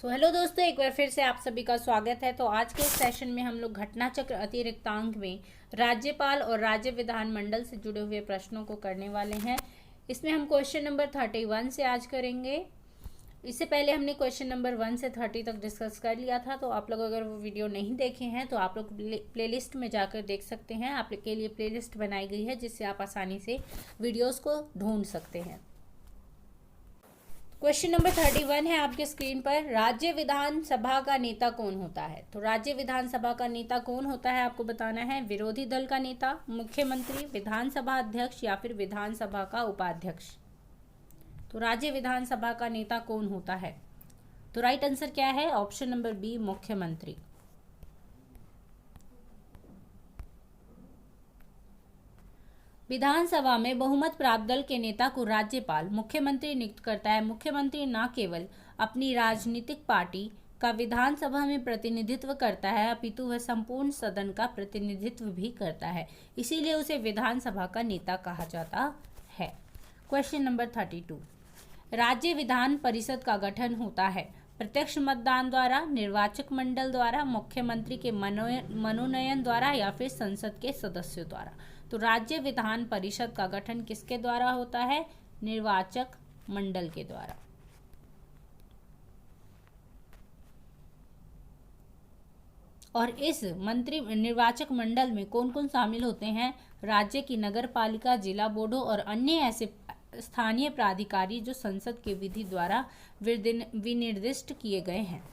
Hello दोस्तों, एक बार फिर से आप सभी का स्वागत है। तो आज के इस सेशन में हम लोग घटना चक्र अतिरिक्तांक में राज्यपाल और राज्य विधानमंडल से जुड़े हुए प्रश्नों को करने वाले हैं। इसमें हम क्वेश्चन नंबर 31 से आज करेंगे। इससे पहले हमने क्वेश्चन नंबर 1 से 30 तक डिस्कस कर लिया था। तो आप लोग अगर वो वीडियो नहीं देखे हैं तो आप लोग प्लेलिस्ट में जाकर देख सकते हैं। आप लोग के लिए प्लेलिस्ट बनाई गई है जिससे आप आसानी से वीडियोज़ को ढूंढ सकते हैं। क्वेश्चन नंबर 31 है आपके स्क्रीन पर। राज्य विधानसभा का नेता कौन होता है? तो राज्य विधानसभा का नेता कौन होता है आपको बताना है। विरोधी दल का नेता, मुख्यमंत्री, विधानसभा अध्यक्ष या फिर विधानसभा का उपाध्यक्ष। तो राज्य विधानसभा का नेता कौन होता है? तो राइट आंसर क्या है? ऑप्शन नंबर बी, मुख्यमंत्री। विधानसभा में बहुमत प्राप्त दल के नेता को राज्यपाल मुख्यमंत्री नियुक्त करता है। मुख्यमंत्री न केवल अपनी राजनीतिक पार्टी का विधानसभा में प्रतिनिधित्व करता है अपितु वह संपूर्ण सदन का प्रतिनिधित्व भी करता है, इसीलिए उसे विधानसभा का नेता कहा जाता है। क्वेश्चन नंबर 32, राज्य विधान परिषद का गठन होता है प्रत्यक्ष मतदान द्वारा, निर्वाचक मंडल द्वारा, मुख्यमंत्री के मनोनयन द्वारा या फिर संसद के सदस्यों द्वारा। तो राज्य विधान परिषद का गठन किसके द्वारा होता है? निर्वाचक मंडल के द्वारा। और इस निर्वाचक मंडल में कौन कौन शामिल होते हैं? राज्य की नगर पालिका, जिला बोर्डों और अन्य ऐसे स्थानीय प्राधिकारी जो संसद के विधि द्वारा विनिर्दिष्ट किए गए हैं।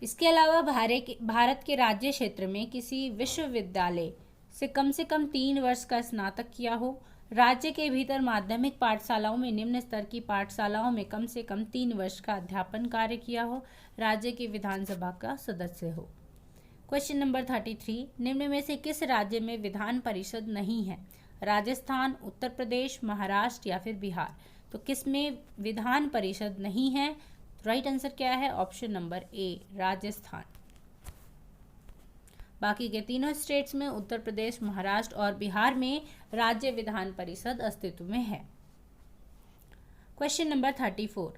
इसके अलावा भारत के राज्य क्षेत्र में किसी विश्वविद्यालय से कम 3 वर्ष का स्नातक किया हो, राज्य के भीतर माध्यमिक पाठशालाओं में निम्न स्तर की पाठशालाओं में कम से कम 3 वर्ष का अध्यापन कार्य किया हो, राज्य की विधानसभा का सदस्य हो। क्वेश्चन नंबर 33, निम्न में से किस राज्य में विधान परिषद नहीं है? राजस्थान, उत्तर प्रदेश, महाराष्ट्र या फिर बिहार। तो किस में विधान परिषद नहीं है? राइट आंसर क्या है? Option number A, Rajasthan. बाकी के तीनों स्टेट्स में उत्तर प्रदेश, महाराष्ट्र और बिहार में राज्य विधान परिषद अस्तित्व में है। क्वेश्चन नंबर 34,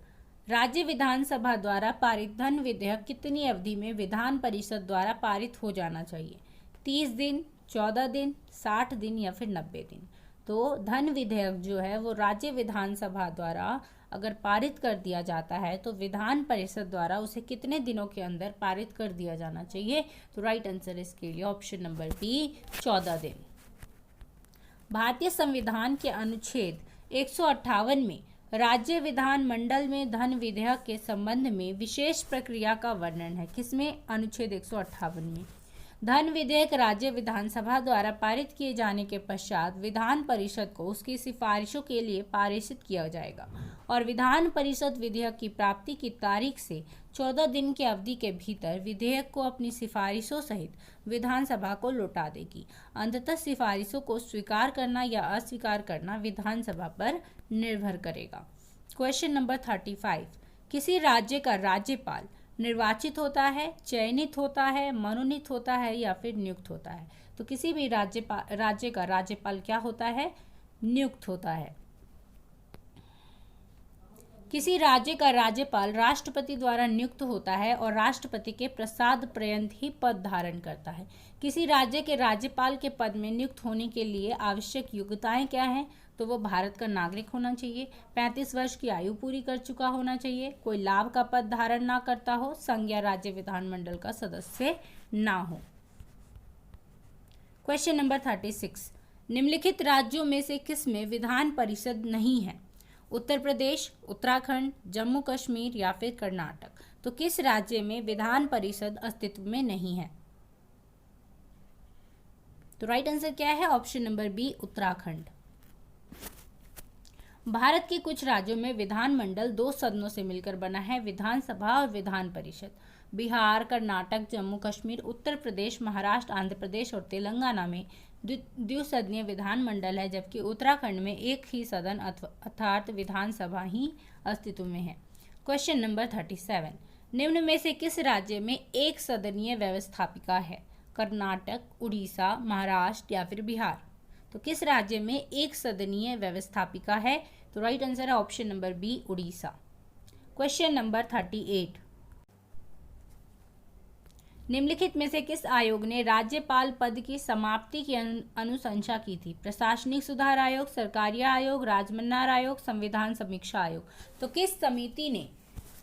राज्य विधानसभा द्वारा पारित धन विधेयक कितनी अवधि में विधान परिषद द्वारा पारित हो जाना चाहिए? 30 दिन, 14 दिन, 60 दिन या फिर 90 दिन। तो धन विधेयक जो है वो राज्य विधानसभा द्वारा अगर पारित कर दिया जाता है तो विधान परिषद द्वारा उसे कितने दिनों के अंदर पारित कर दिया जाना चाहिए? तो राइट आंसर इसके लिए ऑप्शन नंबर बी, 14 दिन। भारतीय संविधान के अनुच्छेद 158 में राज्य विधान मंडल में धन विधेयक के संबंध में विशेष प्रक्रिया का वर्णन है। किसमें? अनुच्छेद 158 में। धन विधेयक राज्य विधानसभा द्वारा पारित किए जाने के पश्चात विधान परिषद को उसकी सिफारिशों के लिए पारित किया जाएगा और विधान परिषद विधेयक की प्राप्ति की तारीख से 14 दिन की अवधि के भीतर विधेयक को अपनी सिफारिशों सहित विधानसभा को लौटा देगी। अंततः सिफारिशों को स्वीकार करना या अस्वीकार करना विधानसभा पर निर्भर करेगा। क्वेश्चन नंबर 35, किसी राज्य का राज्यपाल निर्वाचित होता है, चयनित होता है, मनोनीत होता है या फिर नियुक्त होता है? तो किसी भी राज्य का राज्यपाल क्या होता है? नियुक्त होता है। किसी राज्य का राज्यपाल राष्ट्रपति द्वारा नियुक्त होता है और राष्ट्रपति के प्रसाद पर्यंत ही पद धारण करता है। किसी राज्य के राज्यपाल के पद में नियुक्त होने के लिए आवश्यक योग्यताएं क्या हैं? तो वो भारत का नागरिक होना चाहिए, 35 वर्ष की आयु पूरी कर चुका होना चाहिए, कोई लाभ का पद धारण ना करता हो, संघ या राज्य विधानमंडल का सदस्य ना हो। क्वेश्चन नंबर 36, निम्नलिखित राज्यों में से किस में विधान परिषद नहीं है? उत्तर प्रदेश, उत्तराखंड, जम्मू कश्मीर या फिर कर्नाटक। तो किस राज्य में विधान परिषद अस्तित्व में नहीं है? तो राइट आंसर क्या है? Option number B, Uttarakhand. Bharat के कुछ राज्यों में विधानमंडल 2 सदनों से मिलकर बना है, विधानसभा और विधान परिषद। बिहार, कर्नाटक, जम्मू कश्मीर, उत्तर प्रदेश, महाराष्ट्र, आंध्र प्रदेश और तेलंगाना में द्विसदनीय विधानमंडल है, जबकि उत्तराखंड में एक ही सदन अर्थात विधानसभा ही अस्तित्व में है। क्वेश्चन नंबर 37, निम्न में से किस राज्य में एक सदनीय व्यवस्थापिका है? कर्नाटक, उड़ीसा, महाराष्ट्र या फिर बिहार। तो किस राज्य में एक सदनीय व्यवस्थापिका है? तो राइट आंसर है option number B, Orissa. Question number 38, निम्नलिखित में से किस आयोग ने राज्यपाल पद की समाप्ति की अनुशंसा की थी? प्रशासनिक सुधार आयोग, सरकारी आयोग, राजमन्नार आयोग, संविधान समीक्षा आयोग। तो किस समिति ने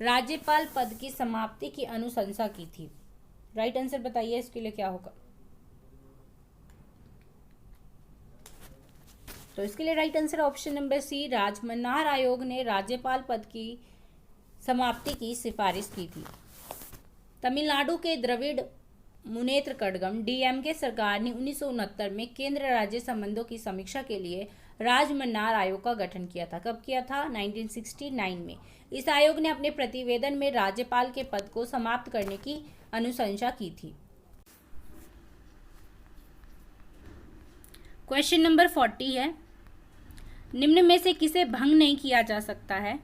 राज्यपाल पद की समाप्ति की अनुशंसा की थी? राइट आंसर बताइए, इसके लिए क्या होगा? तो इसके लिए right answer option number C, Rajamannar आयोग ने राज्यपाल पद की समाप्ति की सिफारिश की थी। तमिलनाडु के द्रविड़ मुनेत्र कड़गम डीएमके सरकार ने 1969 में केंद्र राज्य संबंधों की समीक्षा के लिए राजमन्नार आयोग का गठन किया था। कब किया था? 1969 में। इस आयोग ने अपने प्रतिवेदन में राज्यपाल के पद को समाप्त करने की अनुशंसा की थी। क्वेश्चन नंबर 40 है, निम्न में से किसे भंग नहीं किया जा सकता है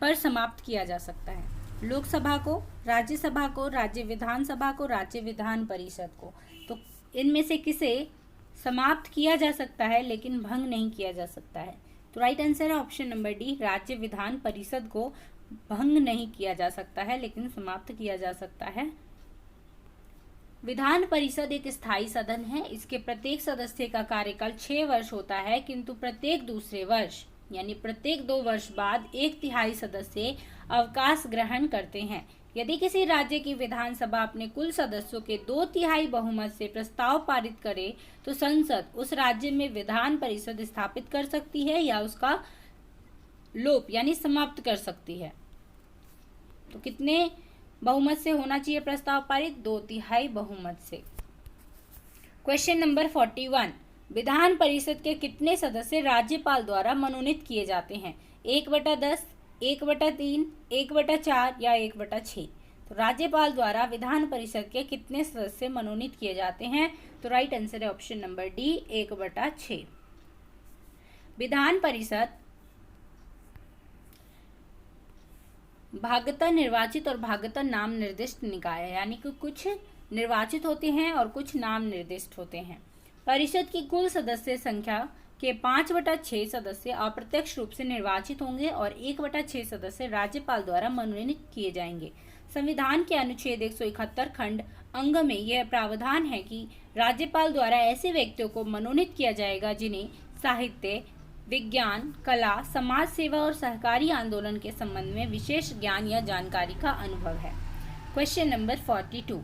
पर समाप्त किया जा सकता है? लोकसभा को, राज्यसभा को, राज्य विधानसभा को, राज्य विधान परिषद को। तो इनमें से किसे समाप्त किया जा सकता है लेकिन भंग नहीं किया जा सकता है? तो राइट आंसर है ऑप्शन नंबर डी, राज्य विधान परिषद को भंग नहीं किया जा सकता है लेकिन समाप्त किया जा सकता है। विधान परिषद एक स्थायी सदन है। इसके प्रत्येक सदस्य का कार्यकाल 6 वर्ष होता है, किंतु प्रत्येक दूसरे वर्ष यानी प्रत्येक 2 वर्ष बाद 1/3 सदस्य अवकाश ग्रहण करते हैं। यदि किसी राज्य की विधानसभा अपने कुल सदस्यों के 2/3 बहुमत से प्रस्ताव पारित करे तो संसद उस राज्य में विधान परिषद स्थापित कर सकती है या उसका लोप यानी समाप्त कर सकती है। तो कितने बहुमत से होना चाहिए प्रस्ताव पारित? 2/3 बहुमत से। क्वेश्चन नंबर 41, विधान परिषद के कितने सदस्य राज्यपाल द्वारा मनोनीत किए जाते हैं? 1/10, 1/3, 1/4 या 1/6? तो राज्यपाल द्वारा विधान परिषद के कितने सदस्य मनोनीत किए जाते हैं? तो राइट आंसर है option number D, 1/6। Vidhan Parishad भागतः निर्वाचित और भागतः नाम निर्दिष्ट निकाय है, यानी कि कुछ निर्वाचित होते हैं और कुछ नाम निर्दिष्ट होते हैं। परिषद की कुल सदस्य संख्या के 5/6 सदस्य अप्रत्यक्ष रूप से निर्वाचित होंगे और 1/6 सदस्य राज्यपाल द्वारा मनोनीत किए जाएंगे। संविधान के अनुच्छेद 171 खंड अंग में यह प्रावधान है कि राज्यपाल द्वारा ऐसे व्यक्तियों को मनोनीत किया जाएगा जिन्हें साहित्य, विज्ञान, कला, समाज सेवा और सहकारी आंदोलन के संबंध में विशेष ज्ञान या जानकारी का अनुभव है। क्वेश्चन नंबर 42,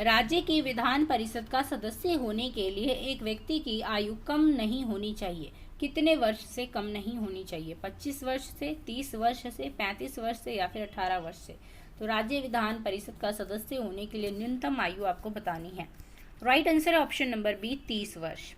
राज्य की विधान परिषद का सदस्य होने के लिए एक व्यक्ति की आयु कम नहीं होनी चाहिए। कितने वर्ष से कम नहीं होनी चाहिए? 25 वर्ष से, 30 वर्ष से, 35 वर्ष से या फिर 18 वर्ष से? तो राज्य विधान परिषद का सदस्य होने के लिए न्यूनतम आयु आपको बतानी है। राइट आंसर है ऑप्शन नंबर बी, 30 वर्ष।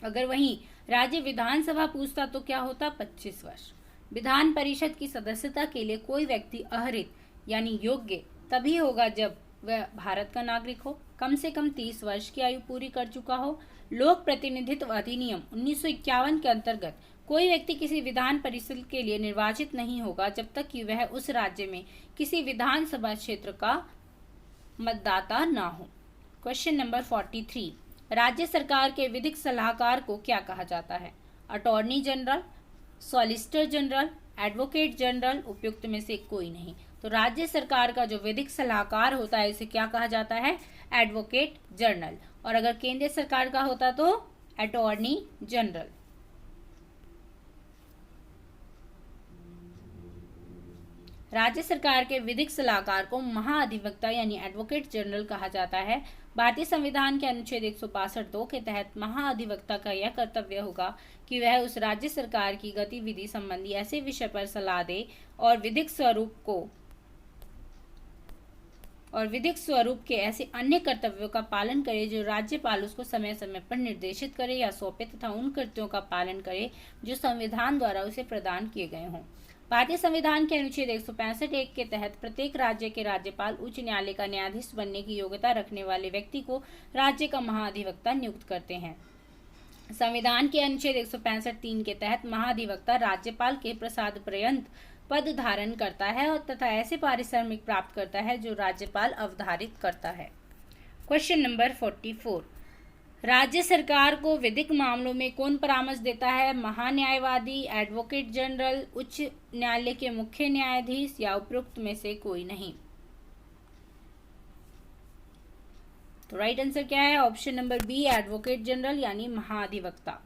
अगर वहीं राज्य विधानसभा पूछता तो क्या होता? 25 वर्ष। विधान परिषद की सदस्यता के लिए कोई व्यक्ति अहरित यानी योग्य तभी होगा जब वह भारत का नागरिक हो, कम से कम 30 वर्ष की आयु पूरी कर चुका हो। लोक प्रतिनिधित्व अधिनियम 1951 के अंतर्गत कोई व्यक्ति किसी विधान परिषद के लिए निर्वाचित नहीं होगा जब तक कि वह उस राज्य में किसी विधानसभा क्षेत्र का मतदाता ना हो। क्वेश्चन नंबर 43, राज्य सरकार के विधिक सलाहकार को क्या कहा जाता है? Attorney general, solicitor general, advocate general, उपयुक्त में से कोई नहीं। तो राज्य सरकार का जो विधिक सलाहकार होता है इसे क्या कहा जाता है? Advocate general. और अगर केंद्र सरकार का होता तो अटॉर्नी जनरल। राज्य सरकार के विधिक सलाहकार को महाअधिवक्ता यानी एडवोकेट जनरल कहा जाता है। भारतीय संविधान के अनुच्छेद 162 के तहत महाअधिवक्ता का यह कर्तव्य होगा कि वह उस राज्य सरकार की गतिविधि संबंधी ऐसे विषय पर सलाह दे और विधिक स्वरूप के ऐसे अन्य कर्तव्यों का पालन करे जो राज्यपाल उसको समय समय पर निर्देशित करे या सौंपे तथा उन कृत्यों का पालन करे जो संविधान द्वारा उसे प्रदान किए गए हों। भारतीय संविधान के अनुच्छेद 165(1) के तहत प्रत्येक राज्य के राज्यपाल उच्च न्यायालय का न्यायाधीश बनने की योग्यता रखने वाले व्यक्ति को राज्य का महाअधिवक्ता नियुक्त करते हैं। संविधान के अनुच्छेद 165(3) के तहत महाअधिवक्ता राज्यपाल के प्रसाद पर्यंत पद धारण करता है और तथा ऐसे पारिश्रमिक प्राप्त करता है जो राज्यपाल अवधारित करता है। क्वेश्चन नंबर 44, राज्य सरकार को विधिक मामलों में कौन परामर्श देता है? महान्यायवादी, एडवोकेट जनरल, उच्च न्यायालय के मुख्य न्यायाधीश या उपरोक्त में से कोई नहीं। तो राइट आंसर क्या है? Option number B, advocate general यानी महाधिवक्ता।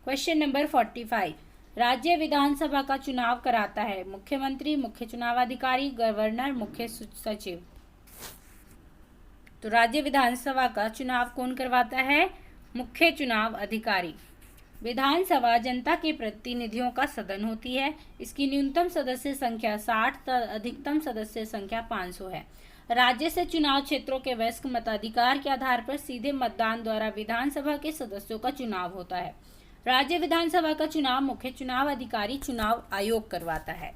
क्वेश्चन नंबर 45, राज्य विधानसभा का चुनाव कराता है मुख्यमंत्री, मुख्य चुनाव अधिकारी, गवर्नर, मुख्य सचिव। तो राज्य विधानसभा का चुनाव कौन करवाता है? मुख्य चुनाव अधिकारी। विधानसभा जनता के प्रतिनिधियों का सदन होती है। इसकी न्यूनतम सदस्य संख्या 60, अधिकतम सदस्य संख्या 500 है। राज्य से चुनाव क्षेत्रों के वयस्क मताधिकार के आधार पर सीधे मतदान द्वारा विधानसभा के सदस्यों का चुनाव होता है। राज्य विधानसभा का चुनाव मुख्य चुनाव अधिकारी चुनाव आयोग करवाता है।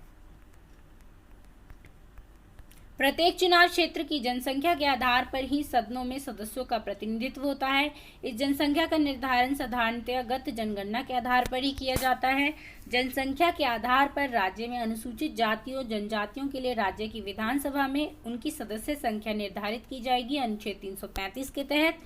प्रत्येक चुनाव क्षेत्र की जनसंख्या के आधार पर ही सदनों में सदस्यों का प्रतिनिधित्व होता है। इस जनसंख्या का निर्धारण साधारणतः गत जनगणना के आधार पर ही किया जाता है। जनसंख्या के आधार पर राज्य में अनुसूचित जातियों जनजातियों के लिए राज्य की विधानसभा में उनकी सदस्य संख्या निर्धारित की जाएगी अनुच्छेद 335 के तहत।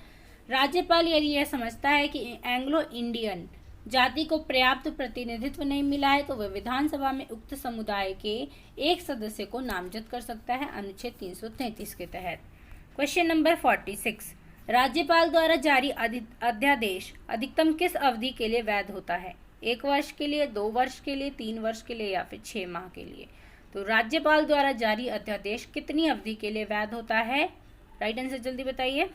राज्यपाल यदि यह समझता है कि एंग्लो इंडियन जाति को पर्याप्त प्रतिनिधित्व नहीं मिला है तो वह विधानसभा में उक्त समुदाय के एक सदस्य को नामजद कर सकता है अनुच्छेद 333 के तहत। क्वेश्चन नंबर 46, राज्यपाल द्वारा जारी अध्यादेश अधिकतम किस अवधि के लिए वैध होता है? 1 वर्ष के लिए, 2 वर्ष के लिए, 3 वर्ष के लिए या फिर 6 माह के लिए? तो राज्यपाल द्वारा जारी अध्यादेश कितनी अवधि के लिए वैध होता है? राइट आंसर जल्दी बताइए।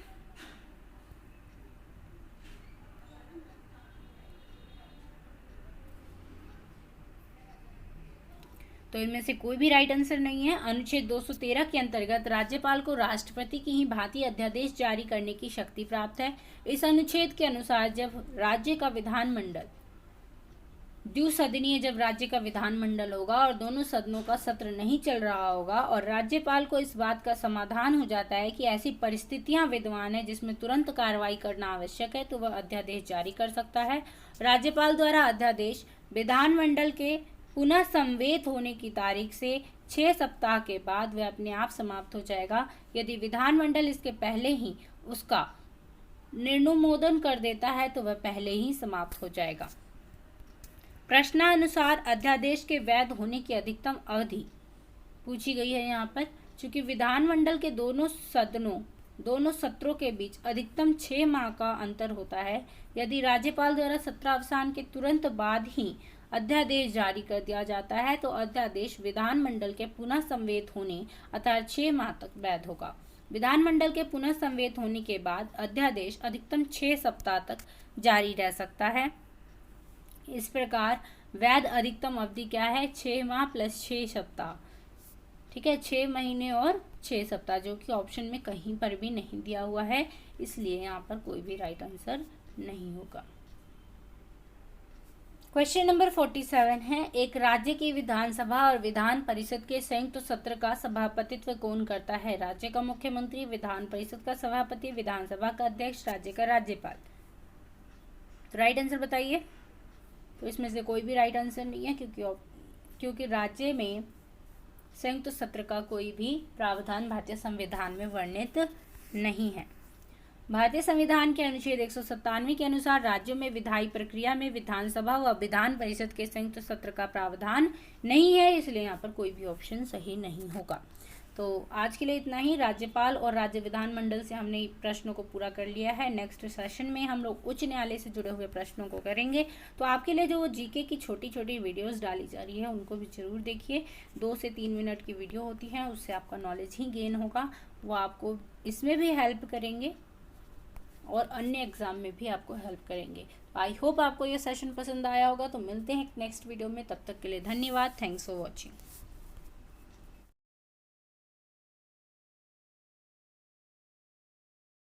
तो इनमें से कोई भी राइट आंसर नहीं है। अनुच्छेद 213 के अंतर्गत राज्यपाल को राष्ट्रपति की ही भांति अध्यादेश जारी करने की शक्ति प्राप्त है। इस अनुच्छेद के अनुसार जब राज्य का विधानमंडल द्विसदनीय जब राज्य का विधानमंडल होगा और दोनों सदनों का सत्र नहीं चल रहा होगा और राज्यपाल को इस बात का समाधान हो जाता है कि ऐसी परिस्थितियां विद्यमान है जिसमें तुरंत कार्रवाई करना आवश्यक है तो वह अध्यादेश जारी कर सकता है। राज्यपाल द्वारा अध्यादेश विधानमंडल के पुनः संवेद होने की तारीख से 6 सप्ताह के बाद वह अपने आप समाप्त हो जाएगा। यदि विधानमंडल इसके पहले ही उसका निर्नुमोदन कर देता है तो वह पहले ही समाप्त हो जाएगा। प्रश्नानुसार अध्यादेश के वैध होने की अधिकतम अवधि पूछी गई है यहाँ पर। चूंकि विधानमंडल के दोनों सत्रों के बीच अधिकतम 6 माह का अंतर होता है, यदि राज्यपाल द्वारा सत्रावसान के तुरंत बाद ही अध्यादेश जारी कर दिया जाता है तो अध्यादेश विधानमंडल के पुनः संवेद होने अर्थात 6 माह तक वैध होगा। विधानमंडल के पुनः संवेद होने के बाद अध्यादेश अधिकतम 6 सप्ताह तक जारी रह सकता है। इस प्रकार वैध अधिकतम अवधि क्या है? 6 माह प्लस 6 सप्ताह। ठीक है, 6 महीने और 6 सप्ताह, जो कि ऑप्शन में कहीं पर भी नहीं दिया हुआ है, इसलिए यहाँ पर कोई भी राइट आंसर नहीं होगा। क्वेश्चन नंबर 47 है, एक राज्य की विधानसभा और विधान परिषद के संयुक्त सत्र का सभापतित्व कौन करता है? राज्य का मुख्यमंत्री, विधान परिषद का सभापति, विधानसभा का अध्यक्ष, राज्य का राज्यपाल। तो राइट आंसर बताइए। तो इसमें से कोई भी राइट आंसर नहीं है क्योंकि राज्य में संयुक्त सत्र का कोई भी प्रावधान भारतीय संविधान में वर्णित नहीं है। भारतीय संविधान के अनुच्छेद 197 के अनुसार राज्यों में विधायी प्रक्रिया में विधानसभा व विधान परिषद के संयुक्त सत्र का प्रावधान नहीं है, इसलिए यहाँ पर कोई भी ऑप्शन सही नहीं होगा। तो आज के लिए इतना ही। राज्यपाल और राज्य विधानमंडल से हमने प्रश्नों को पूरा कर लिया है। नेक्स्ट सेशन में हम लोग उच्च न्यायालय से जुड़े हुए प्रश्नों को करेंगे। तो आपके लिए जो जीके की छोटी छोटी वीडियोस डाली जा रही है उनको भी जरूर देखिए। 2 से 3 मिनट की वीडियो होती है, उससे आपका नॉलेज ही गेन होगा, वो आपको इसमें भी हेल्प करेंगे और अन्य एग्जाम में भी आपको हेल्प करेंगे। आई होप आपको ये सेशन पसंद आया होगा। तो मिलते हैं नेक्स्ट वीडियो में, तब तक के लिए धन्यवाद। Thanks for watching.